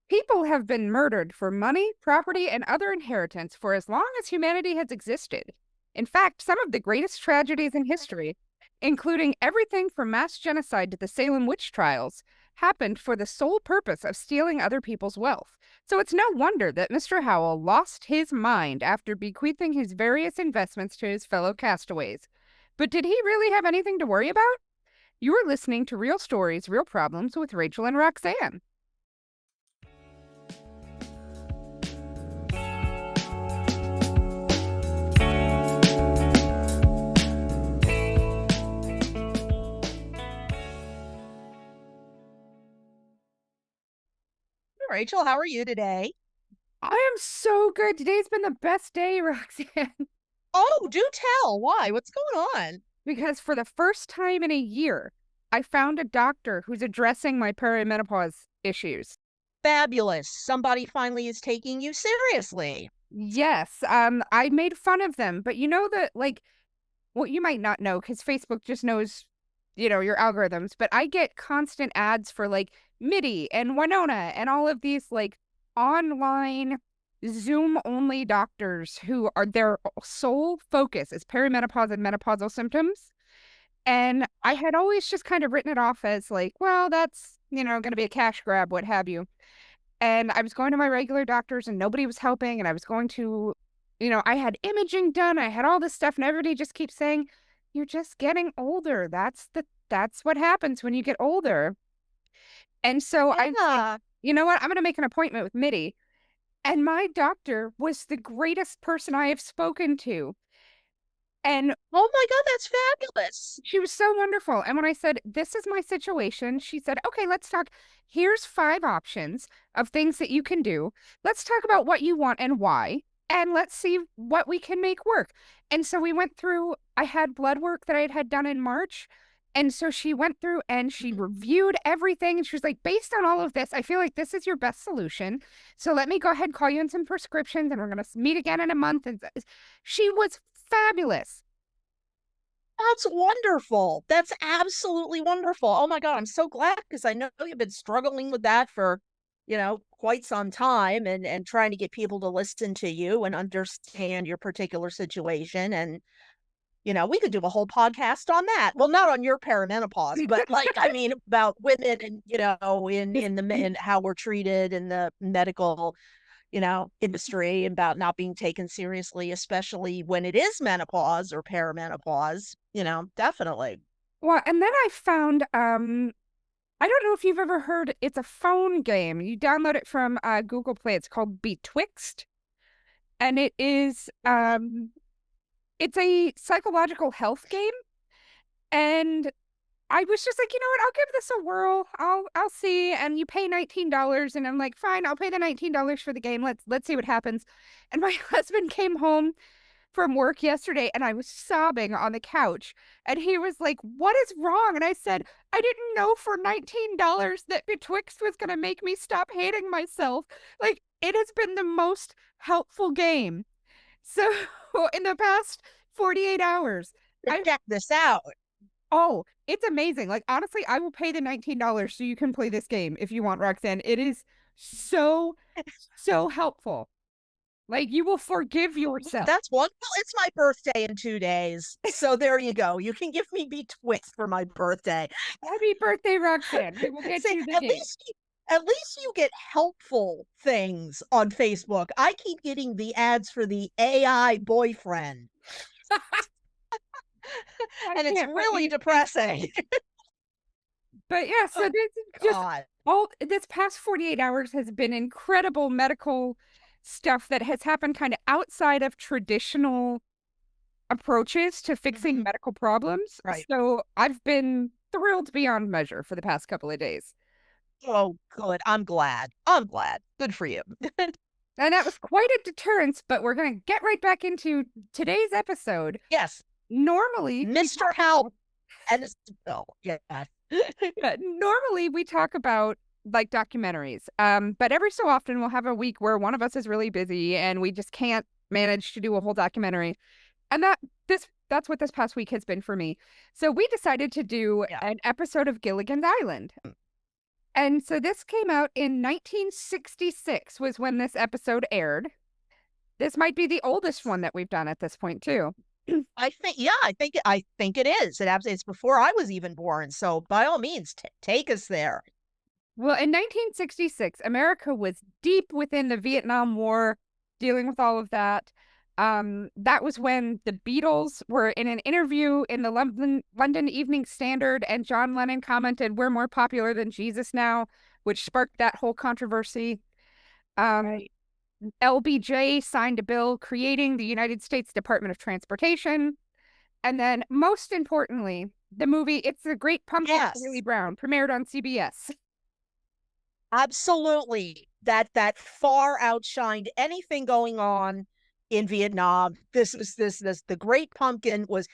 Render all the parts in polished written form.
People have been murdered for money, property, and other inheritance for as long as humanity has existed. In fact, some of the greatest tragedies in history, including everything from mass genocide to the Salem witch trials, happened for the sole purpose of stealing other people's wealth. So it's no wonder that Mr. Howell lost his mind after bequeathing his various investments to his fellow castaways. But did he really have anything to worry about? You are listening to Real Stories, Real Problems with Rachel and Roxanne. Rachel, how are you today? I am so good. Today's been the best day, Roxanne, Oh, do tell. Why? What's going on? because for the first time in a year, I found a doctor who's addressing my perimenopause issues. Fabulous. Somebody finally is taking you seriously. Yes, I made fun of them, but you know that, like, what you might not know, because Facebook just knows, your algorithms, but I get constant ads for, like, MIDI and Winona and all of these, like, online Zoom-only doctors who are their sole focus is perimenopause and menopausal symptoms. And I had always just kind of written it off as, like, well, that's, going to be a cash grab, what have you. And I was going to my regular doctors and nobody was helping. And I was going to, I had imaging done. I had all this stuff and everybody just keeps saying, you're just getting older. That's what happens when you get older. And so I, Yeah. you know what? I'm going to make an appointment with Mitty. And my doctor was the greatest person I have spoken to. And Oh my God, that's fabulous. she was so wonderful. And when I said, this is my situation, she said, okay, let's talk. Here's 5 options of things that you can do. Let's talk about what you want and why. And let's see what we can make work. And so we went through, I had blood work that I had done in March. And so she went through and she reviewed everything. And she was like, based on all of this, I feel like this is your best solution. So let me go ahead and call you in some prescriptions and we're going to meet again in a month. And she was fabulous. That's wonderful. That's absolutely wonderful. Oh my God, I'm so glad because I know you've been struggling with that for, quite some time and trying to get people to listen to you and understand your particular situation. And we could do a whole podcast on that. Well, not on your perimenopause, but like, I mean, about women and, in how we're treated in the medical, industry, about not being taken seriously, especially when it is menopause or perimenopause, definitely. Well, and then I found, I don't know if you've ever heard, it's a phone game. You download it from Google Play. It's called Betwixt. And it's a psychological health game. And I was just like, you know what? I'll give this a whirl. I'll see. And you pay $19, and I'm like, fine, I'll pay the $19 for the game. Let's see what happens. And my husband came home from work yesterday and I was sobbing on the couch. And he was like, what is wrong? And I said, I didn't know for $19 that Betwixt was going to make me stop hating myself. Like, it has been the most helpful game. So in the past 48 hours, I Check this out. oh, it's amazing. Like, honestly, I will pay the $19 so you can play this game if you want, Roxanne. It is so, so helpful. Like, you will forgive yourself. That's one. Well, it's my birthday in 2 days. So there you go. You can give me Betwixt for my birthday. Happy birthday, Roxanne. We will get See, you the at game. least you get helpful things on Facebook. I keep getting the ads for the AI boyfriend. And it's really depressing. But yeah, so Oh, this is just God. all this past 48 hours has been incredible medical stuff that has happened kind of outside of traditional approaches to fixing medical problems. Right. So I've been thrilled beyond measure for the past couple of days. Oh, good. I'm glad. I'm glad. Good for you. And that was quite a deterrence, but we're going to get right back into today's episode. Yes. Normally, Mr. Howell. And oh, yeah. normally we talk about like documentaries. But every so often we'll have a week where one of us is really busy and we just can't manage to do a whole documentary. And that's what this past week has been for me. So we decided to do an episode of Gilligan's Island. And so this came out in 1966 was when this episode aired. This might be the oldest one that we've done at this point too. I think, yeah, I think it is. It's before I was even born. So by all means, take us there. Well, in 1966, America was deep within the Vietnam War, dealing with all of that. That was when the Beatles were in an interview in the London Evening Standard, and John Lennon commented, "We're more popular than Jesus now," which sparked that whole controversy. Um, Right. LBJ signed a bill creating the United States Department of Transportation. And then, most importantly, the movie It's a Great Pumpkin, Charlie Yes. Brown, premiered on CBS. Absolutely. That far outshined anything going on in Vietnam. This the Great Pumpkin was,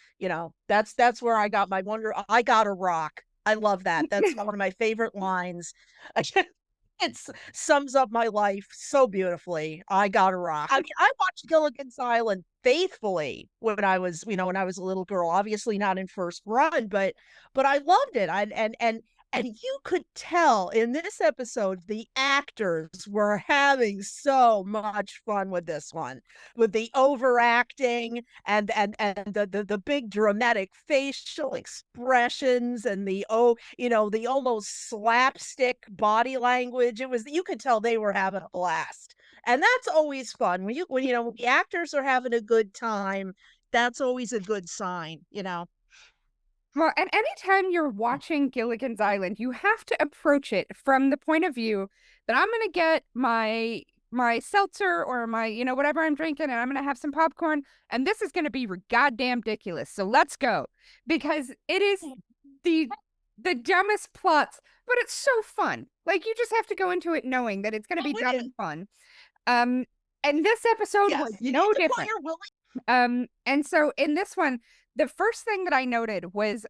that's where I got my wonder. I got a rock. I love that. That's one of my favorite lines. It sums up my life so beautifully. I got a rock. I mean, I watched Gilligan's Island faithfully when I was a little girl. Obviously not in first run, but I loved it. And you could tell in this episode the actors were having so much fun with this one, with the overacting and the big dramatic facial expressions and the almost slapstick body language. It was, you could tell they were having a blast. And that's always fun. When the actors are having a good time, that's always a good sign. Well, and anytime you're watching Gilligan's Island, you have to approach it from the point of view that I'm gonna get my seltzer or my, whatever I'm drinking, and I'm gonna have some popcorn, and this is gonna be goddamn ridiculous. So let's go. Because it is the the dumbest plots, but it's so fun. Like you just have to go into it knowing that it's gonna Oh, be it dumb is. and fun. Um, and this episode was Yes, you need no to put different. your Willie. And so in this one, the first thing that I noted was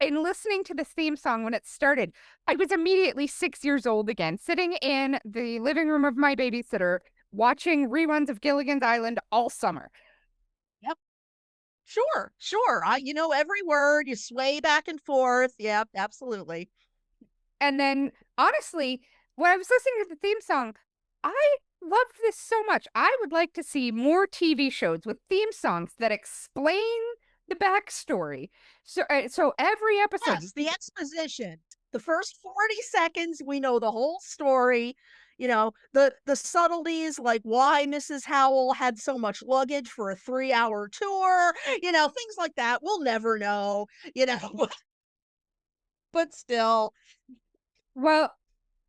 in listening to the theme song when it started, I was immediately 6 years old again, sitting in the living room of my babysitter, watching reruns of Gilligan's Island all summer. Yep. Sure, sure. You know every word. You sway back and forth. Yep, absolutely. And then, honestly, when I was listening to the theme song, I loved this so much. I would like to see more TV shows with theme songs that explain the backstory. So every episode, Yes, the exposition. The first 40 seconds, we know the whole story. The subtleties, like why Mrs. Howell had so much luggage for a 3-hour tour, things like that. We'll never know, you know, but still. well,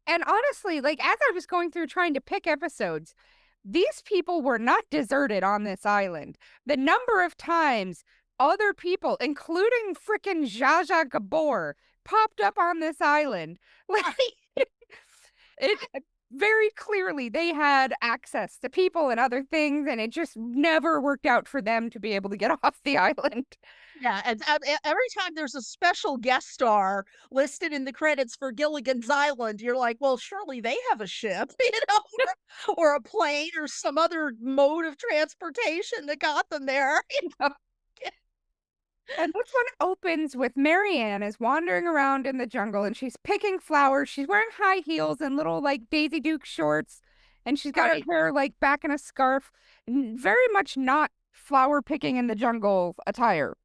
and honestly, like as I was going through trying to pick episodes, these people were not deserted on this island. The number of times other people, including frickin' Zsa Zsa Gabor, popped up on this island, like it very clearly they had access to people and other things, and it just never worked out for them to be able to get off the island. Yeah, and every time there's a special guest star listed in the credits for Gilligan's Island, you're like, well, surely they have a ship, or a plane or some other mode of transportation that got them there. And this one opens with Marianne is wandering around in the jungle and she's picking flowers. She's wearing high heels and little like Daisy Duke shorts, and she's got her Right. hair like back in a scarf. Very much not flower picking in the jungle attire.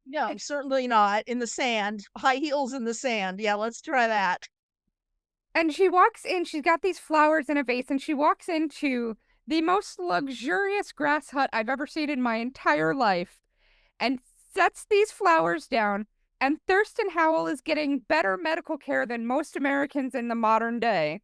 No, certainly not in the sand. High heels in the sand. Yeah, let's try that. And she walks in, she's got these flowers in a vase, and she walks into the most luxurious grass hut I've ever seen in my entire life and sets these flowers down. And Thurston Howell is getting better medical care than most Americans in the modern day.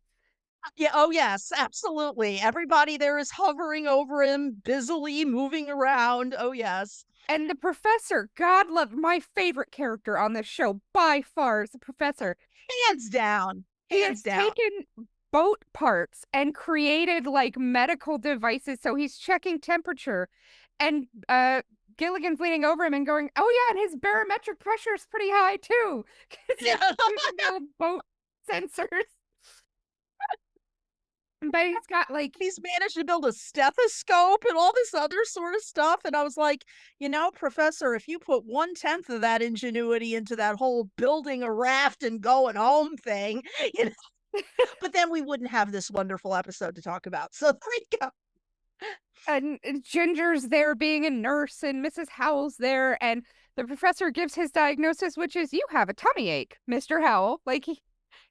Yeah, oh yes, absolutely. Everybody there is hovering over him, busily moving around. Oh yes. And the professor, God love my favorite character on this show by far is the professor. Hands down. He Hands has down. taken boat parts and created like medical devices. So he's checking temperature, and Gilligan's leaning over him and going, "Oh yeah, and his barometric pressure is pretty high too." 'Cause he's Yeah. using the boat sensors. But he's got like He's managed to build a stethoscope and all this other sort of stuff. And I was like, Professor, if you put 1/10 of that ingenuity into that whole building a raft and going home thing, you know, But then we wouldn't have this wonderful episode to talk about. So there you go. And Ginger's there being a nurse, and Mrs. Howell's there, and the professor gives his diagnosis, which is, "You have a tummy ache, Mr. Howell." Like, he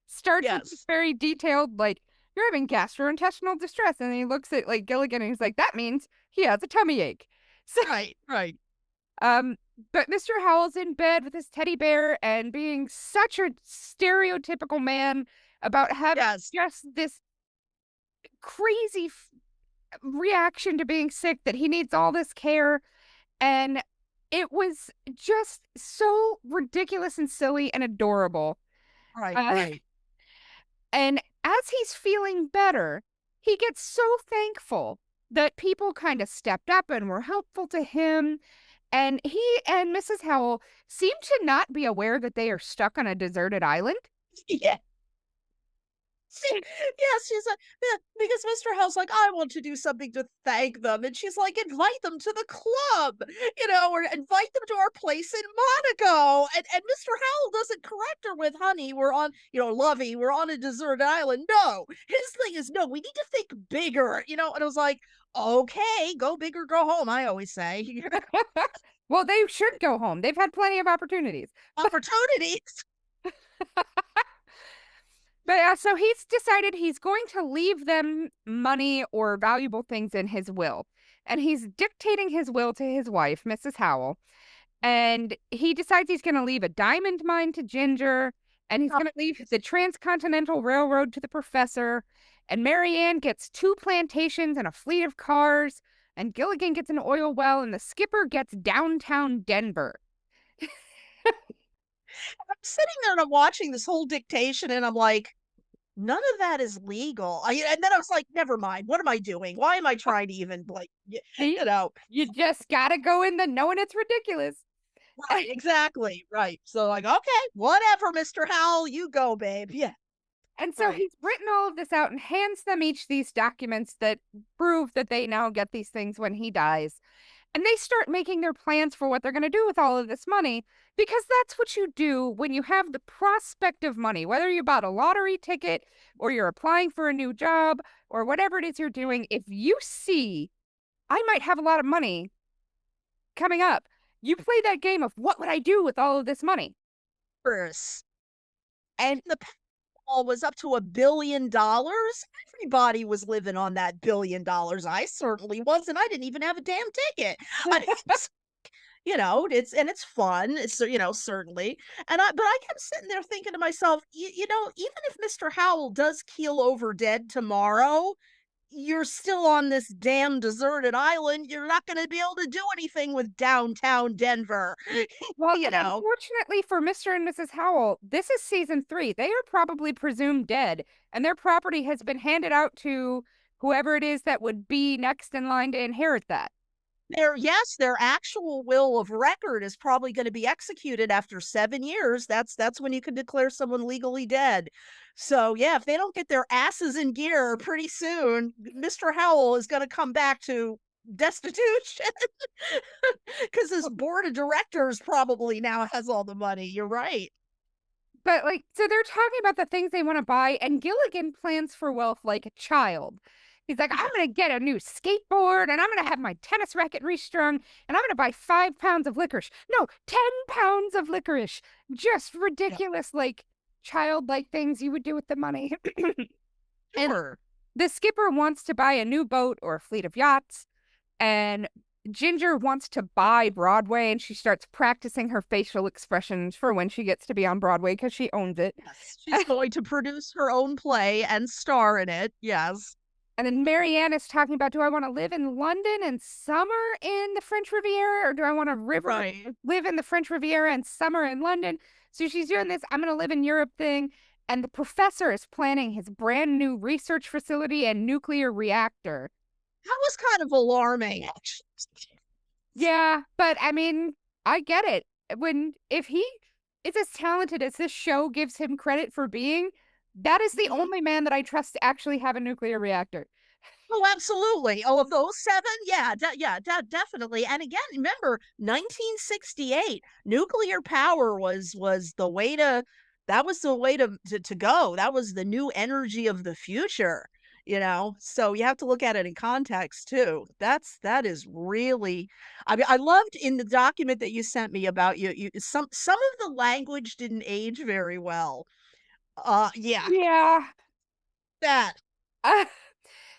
starts with this Yes. very detailed, like, "You're having gastrointestinal distress," and he looks at, like, Gilligan, and he's like, "That means he has a tummy ache." So, Right, right. um, but Mr. Howell's in bed with his teddy bear and being such a stereotypical man about having Yes. just this crazy reaction to being sick that he needs all this care. And it was just so ridiculous and silly and adorable. Right, Uh, right. and as he's feeling better, he gets so thankful that people kind of stepped up and were helpful to him. And he and Mrs. Howell seem to not be aware that they are stuck on a deserted island. Yeah. Yes, she's like, yeah, because Mr. House like, I want to do something to thank them. And she's like, invite them to the club, or invite them to our place in Monaco. And Mr. Howell doesn't correct her with, honey, we're on, Lovey, we're on a deserted island. No, his thing is, no, we need to think bigger. And I was like, okay, go big or go home, I always say. Well, they should go home. They've had plenty of opportunities. Opportunities. But so he's decided he's going to leave them money or valuable things in his will. And he's dictating his will to his wife, Mrs. Howell. And he decides he's going to leave a diamond mine to Ginger. And he's Oh, going to leave the Transcontinental Railroad to the professor. And Marianne gets 2 plantations and a fleet of cars. And Gilligan gets an oil well. And the skipper gets downtown Denver. I'm sitting there and I'm watching this whole dictation and I'm like, none of that is legal. And then I was like, never mind. What am I doing? Why am I trying to even like, See? you know? You just got to go in the knowing it's ridiculous. Right, exactly. Right. So like, okay, whatever, Mr. Howell, you go, babe. Yeah. And so Right. he's written all of this out and hands them each these documents that prove that they now get these things when he dies. And they start making their plans for what they're going to do with all of this money because that's what you do when you have the prospect of money, whether you bought a lottery ticket or you're applying for a new job or whatever it is you're doing. If you see, I might have a lot of money coming up, you play that game of what would I do with all of this money? First, And the Powerball was up to $1 billion. Everybody was living on that $1 billion. I certainly wasn't. I didn't even have a damn ticket. I mean, it's fun. It's certainly. But I kept sitting there thinking to myself, even if Mr. Howell does keel over dead tomorrow, you're still on this damn deserted island. You're not going to be able to do anything with downtown Denver. well, you know, unfortunately for Mr. and Mrs. Howell, this is season 3. They are probably presumed dead, and their property has been handed out to whoever it is that would be next in line to inherit that. their actual will of record is probably going to be executed after 7 years. That's when you can declare someone legally dead. So yeah, if they don't get their asses in gear pretty soon, Mr. Howell is going to come back to destitution because his board of directors probably now has all the money. You're right. But like, so they're talking about the things they want to buy, and Gilligan plans for wealth like a child. He's like, I'm going to get a new skateboard, and I'm going to have my tennis racket restrung, and I'm going to buy 5 pounds of licorice. No, 10 pounds of licorice. Just Yeah, ridiculous, like childlike things you would do with the money. And sure. the skipper wants to buy a new boat or a fleet of yachts, and Ginger wants to buy Broadway, and she starts practicing her facial expressions for when she gets to be on Broadway because she owns it. Yes, she's going to produce her own play and star in it. Yes. And then Marianne is talking about, do I want to live in London and summer in the French Riviera, or do I want to Right. live in the French Riviera and summer in London? So she's doing this, I'm going to live in Europe thing. And the professor is planning his brand new research facility and nuclear reactor. That was kind of alarming, actually. Yeah, but I mean, I get it. If he is as talented as this show gives him credit for being, that is the Mhm. only man that I trust to actually have a nuclear reactor. Oh, absolutely. Oh, of those seven, yeah, definitely. And again, remember, 1968, nuclear power was the way to that was the way to go. That was the new energy of the future, you know? So you have to look at it in context too. That is really, I mean, I loved in the document that you sent me about you some of the language didn't age very well. Yeah, Yeah. that. Uh,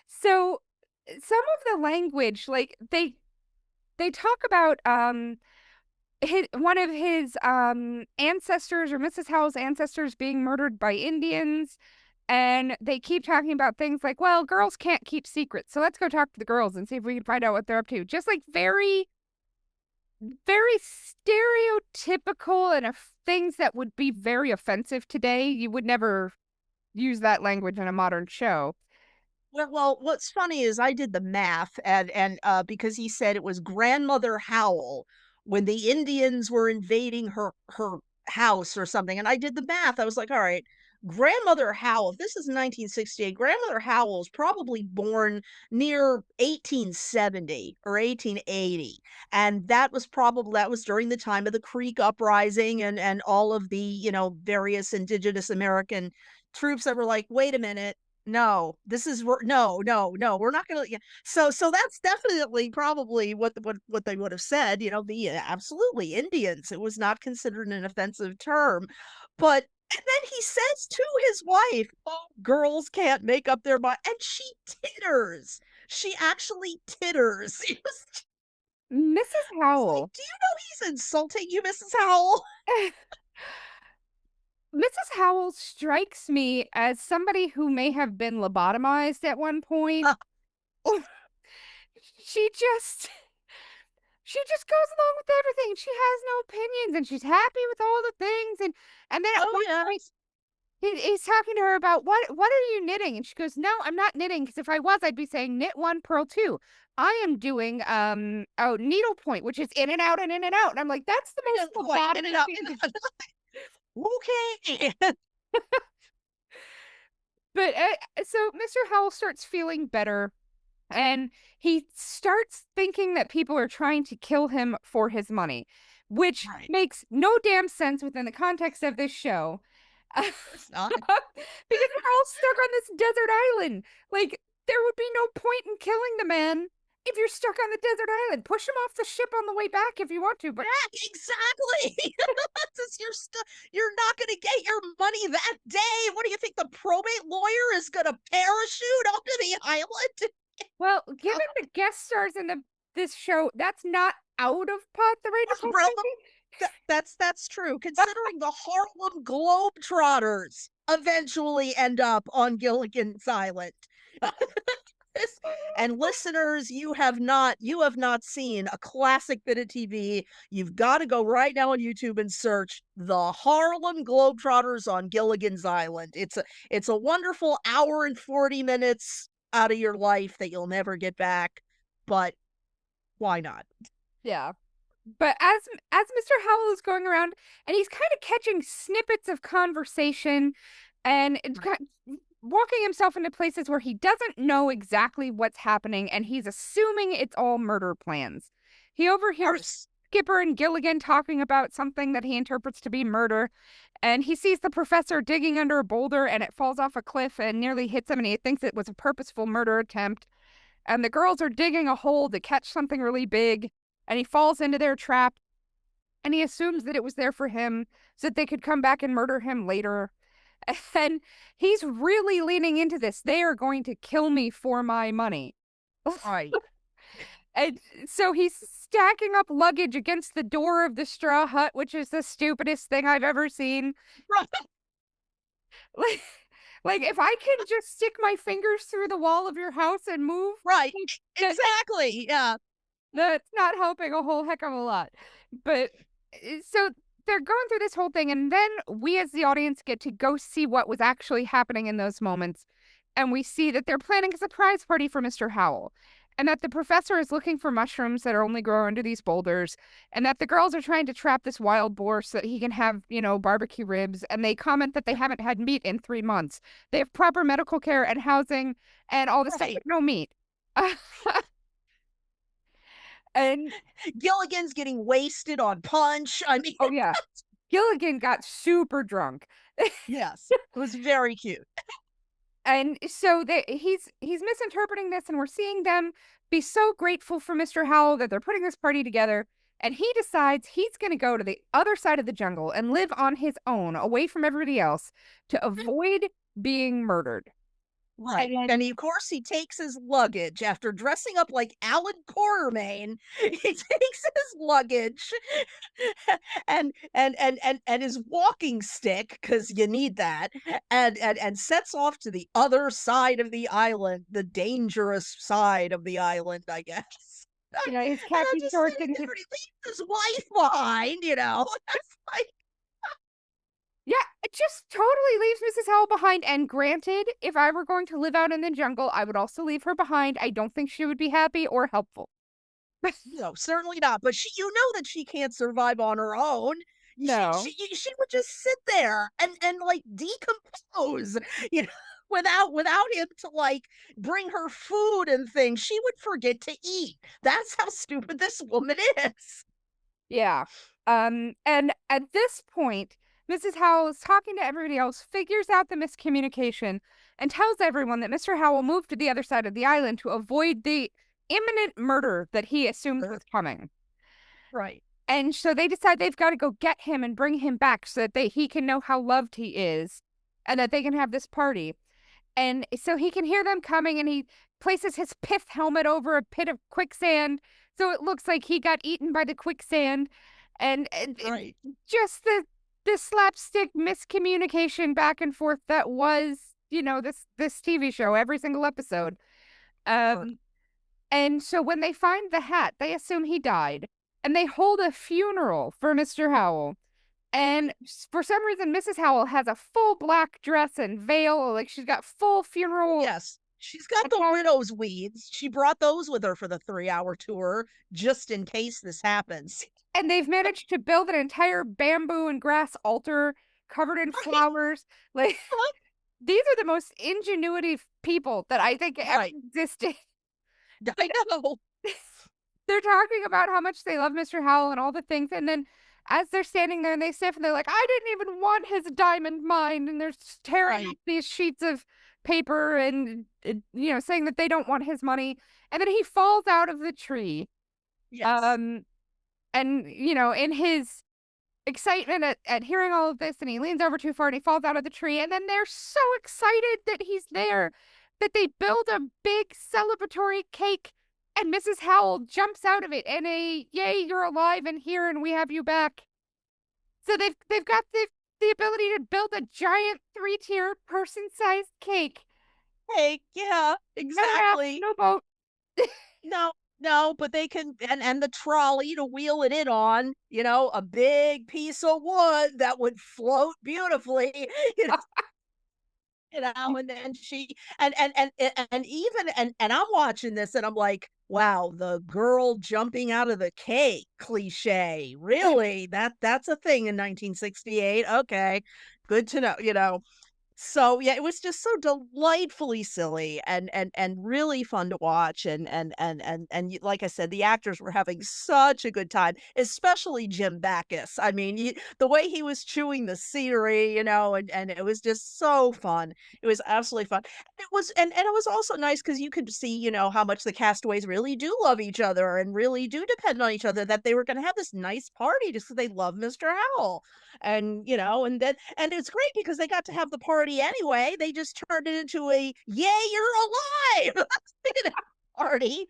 so some of the language, like they talk about one of his ancestors or Mrs. Howell's ancestors being murdered by Indians. And they keep talking about things like, well, girls can't keep secrets. So let's go talk to the girls and see if we can find out what they're up to. Just like very, very stereotypical and things that would be very offensive today. You would never use that language in a modern show. Well, what's funny is I did the math and because he said it was Grandmother Howell when the Indians were invading her house or something, and I did the math. I was like, "All right, Grandmother Howell, if this is 1968, Grandmother Howell was probably born near 1870 or 1880, and that was during the time of the Creek uprising and all of the, various indigenous American troops that were like, "Wait a minute, no, this is no, no, no, we're not gonna." Yeah. So that's definitely probably what they would have said, the absolutely Indians. It was not considered an offensive term. But and then he says to his wife, "Oh, girls can't make up their mind." And she titters. She actually titters. Mrs. It's like, Howell. do you know he's insulting you, Mrs. Howell? Mrs. Howell strikes me as somebody who may have been lobotomized at one point. She just she just goes along with everything. She has no opinions and she's happy with all the things and then at Oh, one point yes. he's talking to her about what are you knitting? And she goes, "No, I'm not knitting because if I was, I'd be saying knit one, purl two. I am doing needlepoint, which is in and out and in and out." And I'm like, that's the most Like, robotic in and out. thing. Okay. But so Mr. Howell starts feeling better and he starts thinking that people are trying to kill him for his money, which Right. makes no damn sense within the context of this show. Because It's not. they're all stuck on this desert island. Like, there would be no point in killing the man if you're stuck on the desert island. Push him off the ship on the way back if you want to, but Yeah, exactly. You're not gonna get your money that day. What do you think the probate lawyer is gonna parachute onto the island? well, given the guest stars in this show, that's not out of pot the range of Realm possibility. that's true, considering the Harlem Globetrotters eventually end up on Gilligan's Island. This and listeners, you have not seen a classic bit of TV. You've gotta go right now on YouTube and search The Harlem Globetrotters on Gilligan's Island. It's a wonderful hour and 40 minutes out of your life that you'll never get back, but why not? Yeah. But as Mr. Howell is going around and he's kind of catching snippets of conversation and Right. walking himself into places where he doesn't know exactly what's happening and he's assuming it's all murder plans. He Of overhears course. Skipper and Gilligan talking about something that he interprets to be murder, and he sees the professor digging under a boulder and it falls off a cliff and nearly hits him and he thinks it was a purposeful murder attempt. And the girls are digging a hole to catch something really big and he falls into their trap and he assumes that it was there for him so that they could come back and murder him later. And he's really leaning into this. They are going to kill me for my money. Right. And so he's stacking up luggage against the door of the straw hut, which is the stupidest thing I've ever seen. Right. Like, like if I can just stick my fingers through the wall of your house and move, Right. that Exactly. Yeah. that's not helping a whole heck of a lot. But so they're going through this whole thing, and then we as the audience get to go see what was actually happening in those moments. And we see that they're planning a surprise party for Mr. Howell. And that the professor is looking for mushrooms that only grow under these boulders, and that the girls are trying to trap this wild boar so that he can have, barbecue ribs. And they comment that they haven't had meat in 3 months. They have proper medical care and housing and all this stuff, Right. but no meat. And Gilligan's getting wasted on punch. I mean, oh, yeah. Gilligan got super drunk. Yes. It was very cute. And so he's misinterpreting this, and we're seeing them be so grateful for Mr. Howell that they're putting this party together. And he decides he's going to go to the other side of the jungle and live on his own, away from everybody else, to avoid being murdered. And Right. then, And he, of course, he takes his luggage after dressing up like Alan Quartermain. He takes his luggage and his walking stick, because you need that, and sets off to the other side of the island, the dangerous side of the island, I guess. his And I'm khaki just shorts sitting and there, and he leaves his wife behind, you know. It's like, yeah, it just totally leaves Mrs. Howell behind. And granted, if I were going to live out in the jungle, I would also leave her behind. I don't think she would be happy or helpful. no, certainly not. But she, you know, that she can't survive on her own. No. She would just sit there and like decompose, you know, without him to like bring her food and things. She would forget to eat. That's how stupid this woman is. Yeah. And at this point, Mrs. Howell is talking to everybody else, figures out the miscommunication, and tells everyone that Mr. Howell moved to the other side of the island to avoid the imminent murder that he assumes was coming. Right. And so they decide they've got to go get him and bring him back so that he can know how loved he is and that they can have this party. And so he can hear them coming, and he places his pith helmet over a pit of quicksand so it looks like he got eaten by the quicksand. And Right. just the slapstick miscommunication back and forth that was, this TV show, every single episode. Sure. Um, and so when they find the hat, they assume he died, and they hold a funeral for Mr. Howell. And for some reason, Mrs. Howell has a full black dress and veil, like she's got full funeral Yes. She's got the attire. widow's weeds. She brought those with her for the 3-hour tour just in case this happens. And they've managed to build an entire bamboo and grass altar covered in Right. flowers. Like, these are the most ingenuity people that I think ever Right. existed. I know. They're talking about how much they love Mr. Howell and all the things, and then as they're standing there and they sniff, and they're like, I didn't even want his diamond mine, and they're tearing up Right. these sheets of paper and saying that they don't want his money, and then he falls out of the tree. Yes. Um, and in his excitement at hearing all of this, and he leans over too far and he falls out of the tree, and then they're so excited that he's there that they build a big celebratory cake, and Mrs. Howell jumps out of it and a yay, you're alive and here and we have you back. So they've got the ability to build a giant 3-tier person-sized cake. Hey, yeah, No raft, exactly. no boat. No, no, but they can, and the trolley to wheel it in on, you know, a big piece of wood that would float beautifully, you know, and then she and even and I'm watching this and I'm like, wow, the girl jumping out of the cake cliche. Really? That's a thing in 1968. Okay. Good to know, you know. So, yeah, it was just so delightfully silly and really fun to watch, and y like I said, the actors were having such a good time, especially Jim Backus. I mean, the way he was chewing the scenery, you know, and it was just so fun. It was absolutely fun. And it was also nice because you could see, you know, how much the castaways really do love each other and really do depend on each other, that they were gonna have this nice party just because they love Mr. Howell. And, you know, and it's great because they got to have the party anyway. They just turned it into a "Yay, you're alive!" you know, party.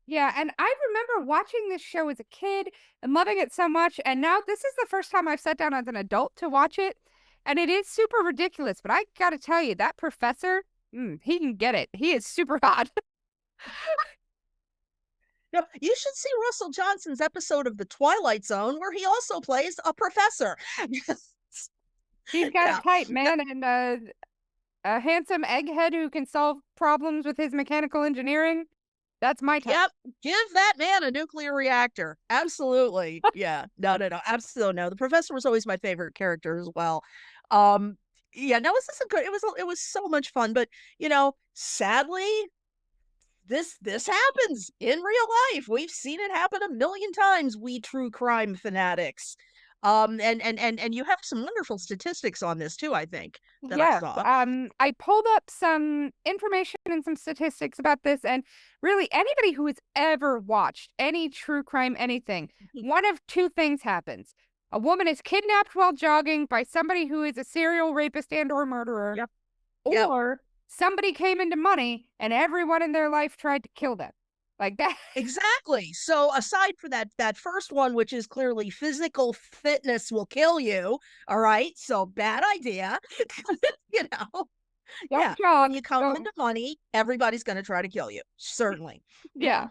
Yeah, and I remember watching this show as a kid and loving it so much, and now this is the first time I've sat down as an adult to watch it, and it is super ridiculous, but I gotta tell you, that professor, he can get it. He is super hot. No, you should see Russell Johnson's episode of The Twilight Zone where he also plays a professor. He's got Yeah. it tight, No, man, and a handsome egghead who can solve problems with his mechanical engineering. That's my type. yep. Give that man a nuclear reactor. Absolutely. Yeah. No, no, no. Absolutely no. The professor was always my favorite character as well. Um, yeah, no, this is a good, it was so much fun, but you know, sadly, this happens in real life. We've seen it happen a million times, we true crime fanatics. And you have some wonderful statistics on this too, I think, that I Yes, saw. I pulled up some information and some statistics about this, and really anybody who has ever watched any true crime anything, Mhm. one of two things happens. A woman is kidnapped while jogging by somebody who is a serial rapist and or murderer, Yep. Yep. or somebody came into money and everyone in their life tried to kill them. Like that. Exactly. So aside for that first one, which is clearly physical fitness will kill you, all right? So bad idea. You know? Don't Yeah. When jog. you come Don't. into money, everybody's gonna try to kill you. Certainly. Yeah.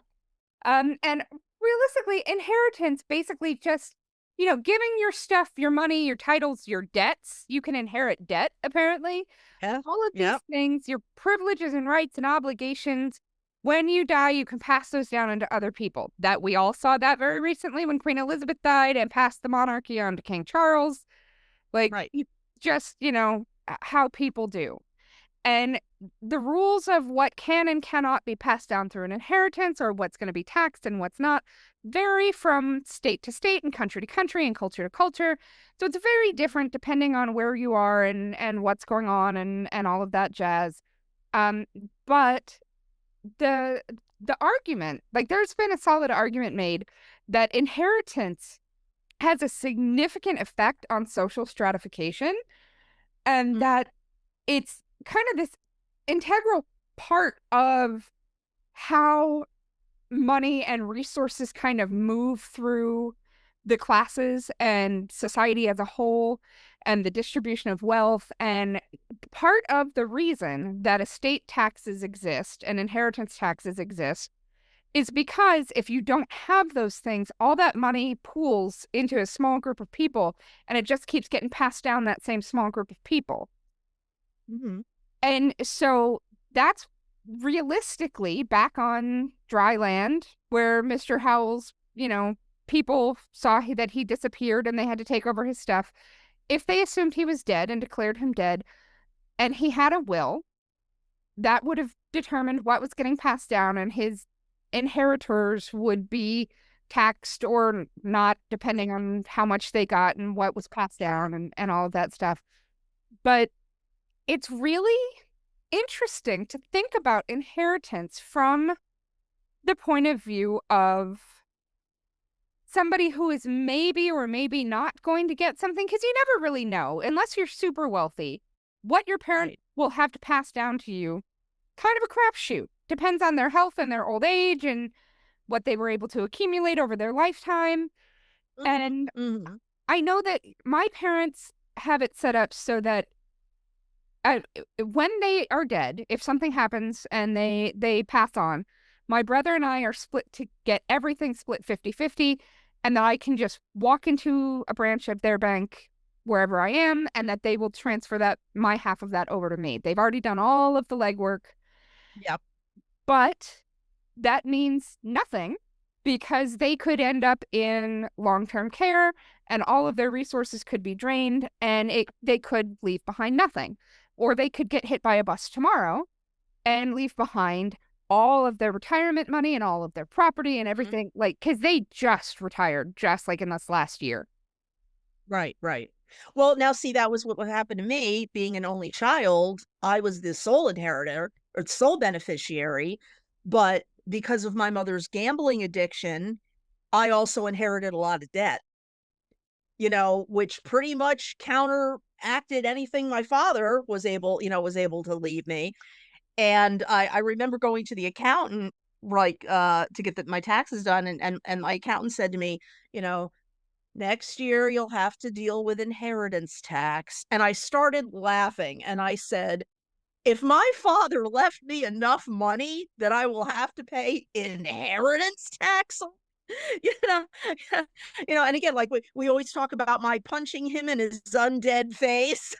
Mhm. And realistically, inheritance basically just, giving your stuff, your money, your titles, your debts. You can inherit debt, apparently. Yeah. All of these Yep. things, your privileges and rights and obligations. When you die, you can pass those down into other people. That we all saw that very recently when Queen Elizabeth died and passed the monarchy on to King Charles. Like, Right. just, how people do. And the rules of what can and cannot be passed down through an inheritance or what's going to be taxed and what's not vary from state to state and country to country and culture to culture. So it's very different depending on where you are and what's going on and all of that jazz. Um, but the the argument, like there's been a solid argument made that inheritance has a significant effect on social stratification and Mhm. that it's kind of this integral part of how money and resources kind of move through the classes and society as a whole and the distribution of wealth. And part of the reason that estate taxes exist and inheritance taxes exist is because if you don't have those things, all that money pools into a small group of people and it just keeps getting passed down that same small group of people. Mhm. And so that's realistically back on dry land where Mr. Howell's, people saw that he disappeared and they had to take over his stuff. If they assumed he was dead and declared him dead and he had a will, that would have determined what was getting passed down and his inheritors would be taxed or not, depending on how much they got and what was passed down and all of that stuff. But it's really interesting to think about inheritance from the point of view of somebody who is maybe or maybe not going to get something because you never really know unless you're super wealthy what your parent Right. will have to pass down to you. Kind of a crapshoot. Depends on their health and their old age and what they were able to accumulate over their lifetime. Mhm. And Mhm. I know that my parents have it set up so that uh, when they are dead, if something happens and they pass on, my brother and I are split to get everything split 50-50, and that I can just walk into a branch of their bank wherever I am and that they will transfer that my half of that over to me. They've already done all of the legwork, Yep. but that means nothing because they could end up in long-term care and all of their resources could be drained and they could leave behind nothing. Or they could get hit by a bus tomorrow and leave behind all of their retirement money and all of their property and Mhm. everything, like, because they just retired, just like in this last year. Right, right. Well, now see, that was what happened to me being an only child. I was the sole inheritor or sole beneficiary, but because of my mother's gambling addiction, I also inherited a lot of debt, which pretty much counteracted anything my father was able to leave me. And I remember going to the accountant, like, to get my taxes done, and my accountant said to me, you know, "Next year, you'll have to deal with inheritance tax." And I started laughing and I said, "If my father left me enough money that I will have to pay inheritance tax on?" You know? And again, like, we always talk about my punching him in his undead face.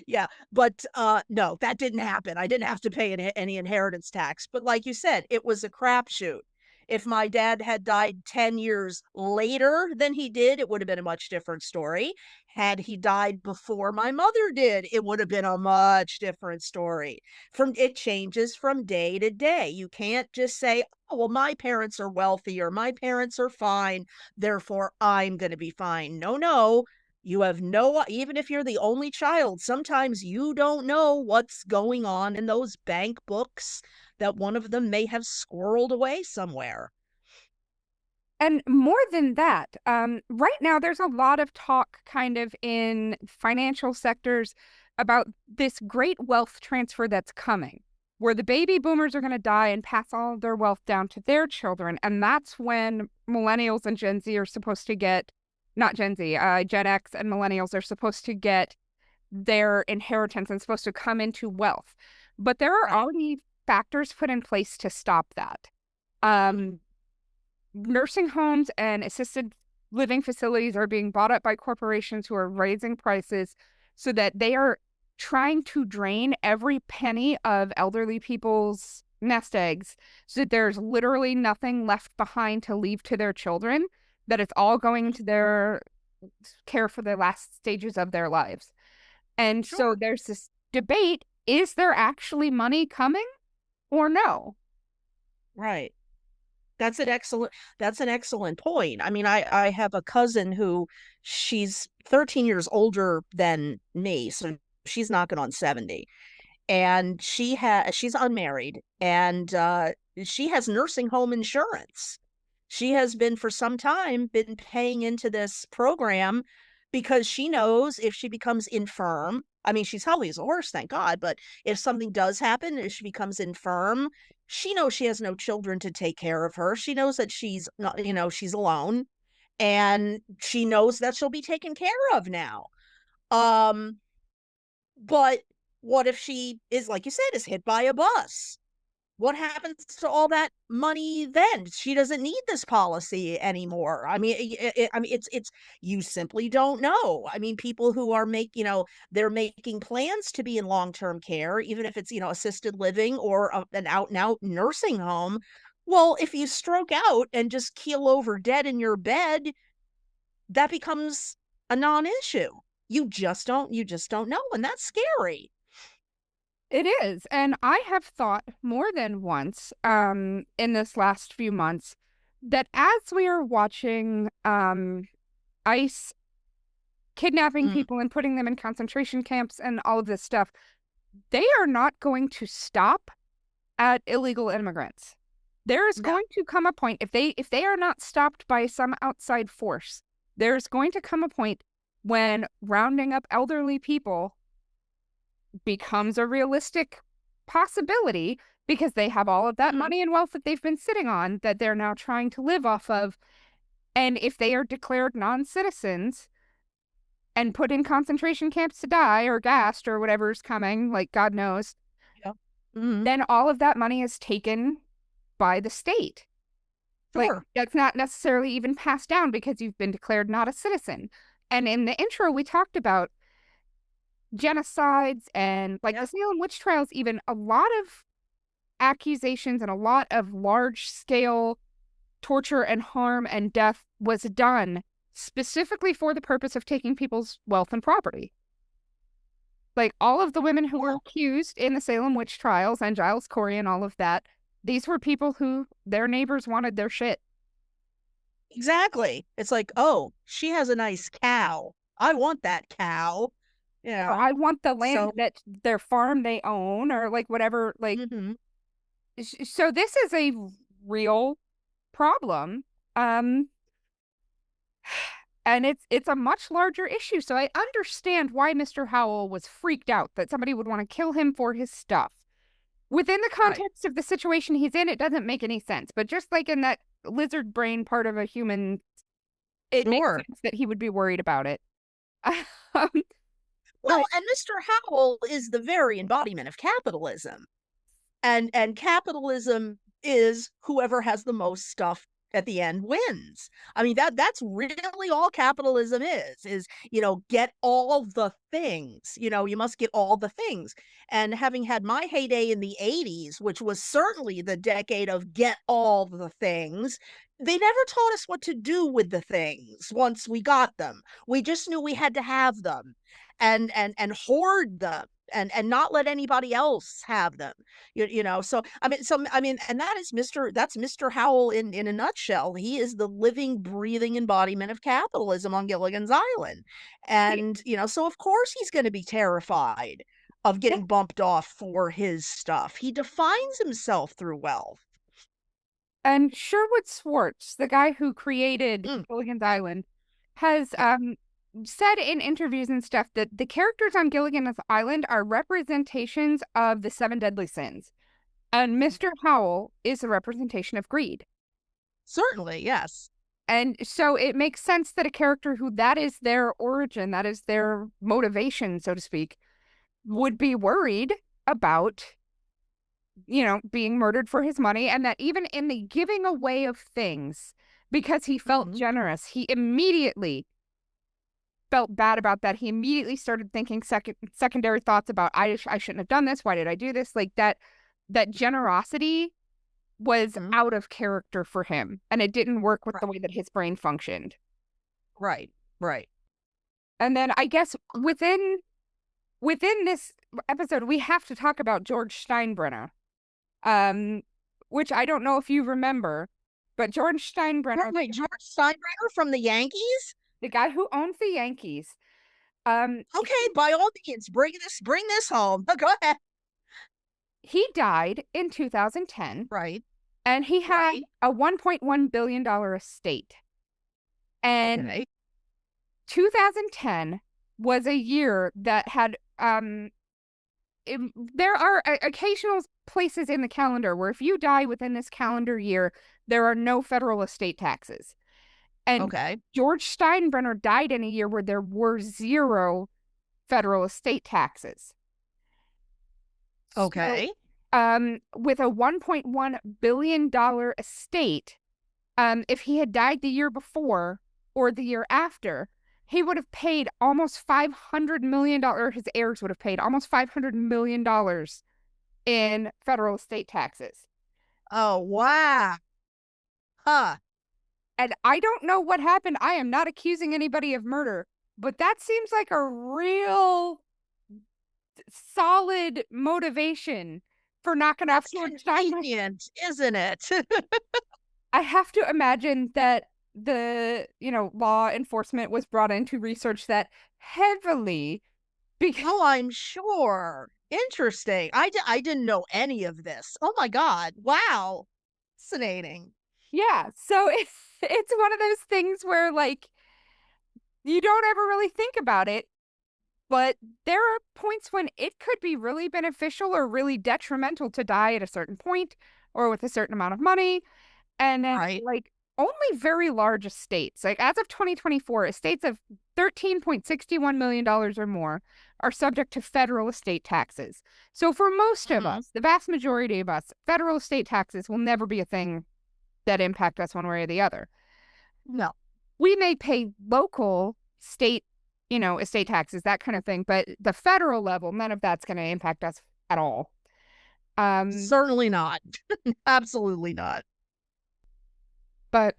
Yeah, but, no, that didn't happen. I didn't have to pay any inheritance tax, but like you said, it was a crapshoot. If my dad had died 10 years later than he did, it would have been a much different story. Had he died before my mother did, it would have been a much different story. From it changes from day to day. You can't just say, "Oh, well, my parents are wealthy or my parents are fine, therefore I'm going to be fine." No, no. You have no, even if you're the only child, sometimes you don't know what's going on in those bank books that one of them may have squirreled away somewhere. And more than that, right now there's a lot of talk kind of in financial sectors about this great wealth transfer that's coming, where the baby boomers are going to die and pass all of their wealth down to their children. And that's when millennials and Gen Z are supposed to get, not Gen Z, Gen X and millennials are supposed to get their inheritance and supposed to come into wealth. But there are Right. already factors put in place to stop that. Mhm. Um, Nursing homes and assisted living facilities are being bought up by corporations who are raising prices so that they are trying to drain every penny of elderly people's nest eggs so that there's literally nothing left behind to leave to their children, that it's all going Mhm. into their care for the last stages of their lives. And so Sure. there's this debate, is there actually money coming or no? Right. That's an excellent point. I mean, I have a cousin who she's 13 years older than me, so she's knocking on 70. And she's unmarried, and, she has nursing home insurance. She has been for some time been paying into this program because she knows if she becomes infirm, I mean, she's healthy as a horse, thank God, but if something does happen, if she becomes infirm, she knows she has no children to take care of her. She knows that she's not, she's alone, and she knows that she'll be taken care of now. Um, but what if she is, like you said, is hit by a bus? What happens to all that money then? She doesn't need this policy anymore. I mean, it's you simply don't know. I mean, people who are they're making plans to be in long-term care, even if it's, assisted living or an out and out nursing home. Well, if you stroke out and just keel over dead in your bed, that becomes a non-issue. You just don't know, and that's scary. It is, and I have thought more than once, in this last few months, that as we are watching, ICE kidnapping Mm, people and putting them in concentration camps and all of this stuff, they are not going to stop at illegal immigrants. There is no. going to come a point, if they are not stopped by some outside force, there's going to come a point when rounding up elderly people becomes a realistic possibility because they have all of that Mhm. money and wealth that they've been sitting on that they're now trying to live off of. And if they are declared non citizens and put in concentration camps to die or gassed or whatever's coming, like God knows, Yeah. Mhm. then all of that money is taken by the state. Like, Sure. that's not necessarily even passed down because you've been declared not a citizen. And in the intro, we talked about genocides and like the Yep. Salem witch trials, even a lot of accusations and a lot of large scale torture and harm and death was done specifically for the purpose of taking people's wealth and property. Like all of the women who were Well, accused in the Salem witch trials and Giles Corey and all of that, these were people who their neighbors wanted their shit. exactly. It's like, "Oh, she has a nice cow. I want that cow." Or Yeah. I want the land So that their farm they own or like whatever. Like, mhm. so this is a real problem. Um, And it's a much larger issue, so I understand why Mr. Howell was freaked out that somebody would wanna kill him for his stuff. Within the Right. context of the situation he's in, it doesn't make any sense, but just like in that lizard brain part of a human, it makes Sure. sense that he would be worried about it. Um, Well, but and Mr. Howell is the very embodiment of capitalism. And capitalism is whoever has the most stuff at the end wins. I mean, that's really all capitalism is, get all the things. You must get all the things. And having had my heyday in the 80s, which was certainly the decade of get all the things, they never taught us what to do with the things once we got them. We just knew we had to have them and hoard them and not let anybody else have them. So and that's Mr. Howell in a nutshell. He is the living, breathing embodiment of capitalism on Gilligan's Island. And, so of course he's going to be terrified of Yeah. getting bumped off for his stuff. He defines himself through wealth. And Sherwood Schwartz, the guy who created Mm, Gilligan's Island, has yeah. said in interviews and stuff that the characters on Gilligan's Island are representations of the seven deadly sins. And Mr. Howell is a representation of greed. Certainly, yes. And so it makes sense that a character who that is their origin, that is their motivation, so to speak, would be worried about, being murdered for his money. And that even in the giving away of things, because he felt Mhm. generous, he immediately felt bad about that. He immediately started thinking secondary thoughts about I shouldn't have done this. Why did I do this? Like that generosity was Mhm. out of character for him, and it didn't work with the Right, way that his brain functioned. right, right. And then I guess within this episode, we have to talk about George Steinbrenner, um, which I don't know if you remember, but George Steinbrenner, Wait, George Steinbrenner from the Yankees? the guy who owns the Yankees, Okay, by all means, bring this home. Go ahead. he died in 2010, Right, and he had right. a $1.1 billion estate. And Okay, 2010 was a year that had there are occasional places in the calendar where if you die within this calendar year, there are no federal estate taxes. And okay, George Steinbrenner died in a year where there were zero federal estate taxes. So, okay, with a $1.1 billion estate, if he had died the year before or the year after, he would have paid almost $500 million, or his heirs would have paid almost $500 million in federal estate taxes. Oh, wow. Huh. And I don't know what happened. I am not accusing anybody of murder, but that seems like a real solid motivation for knocking off That's George Steinbrenner. convenient, isn't it? I have to imagine that the, law enforcement was brought in to research that heavily because Oh, I'm sure. Interesting. I didn't know any of this. Oh my god. Wow. Fascinating. yeah, so it's one of those things where like you don't ever really think about it, but there are points when it could be really beneficial or really detrimental to die at a certain point or with a certain amount of money. And then, Right. like, only very large estates, like as of 2024, estates of $13.61 million or more are subject to federal estate taxes. So, for most of Mhm. us, the vast majority of us, federal estate taxes will never be a thing that impact us one way or the other. No. We may pay local, state, estate taxes, that kind of thing, but the federal level, none of that's going to impact us at all. Um, Certainly not. Absolutely not. But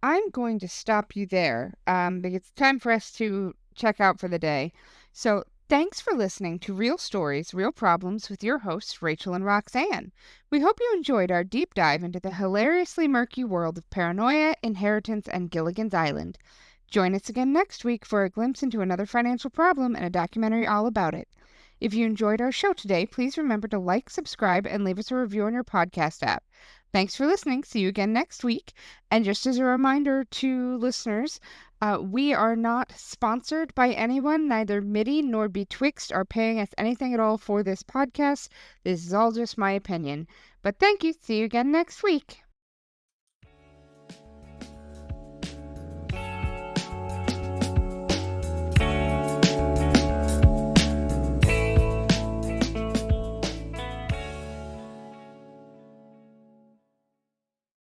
I'm going to stop you there because it's time for us to check out for the day. So thanks for listening to Real Stories, Real Problems with your hosts, Rachel and Roxanne. We hope you enjoyed our deep dive into the hilariously murky world of paranoia, inheritance, and Gilligan's Island. Join us again next week for a glimpse into another financial problem and a documentary all about it. If you enjoyed our show today, please remember to like, subscribe, and leave us a review on your podcast app. Thanks for listening. See you again next week. And just as a reminder to listeners, we are not sponsored by anyone. Neither MIDI nor Betwixt are paying us anything at all for this podcast. This is all just my opinion. But thank you. See you again next week.